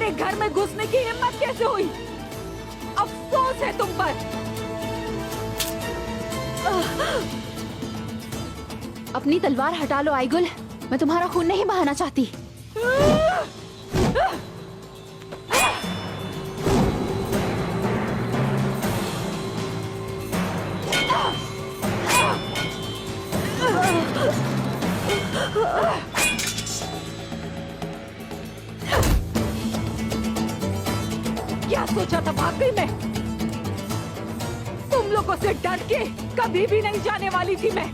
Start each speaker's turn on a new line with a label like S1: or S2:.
S1: मेरे घर में घुसने की हिम्मत कैसे हुई? अफसोस है तुम पर।
S2: अपनी तलवार हटा लो आयगुल, मैं तुम्हारा खून नहीं बहाना चाहती।
S1: क्या सोचा था भाग गई मैं? तुम लोगों से डर के कभी भी नहीं जाने वाली थी मैं।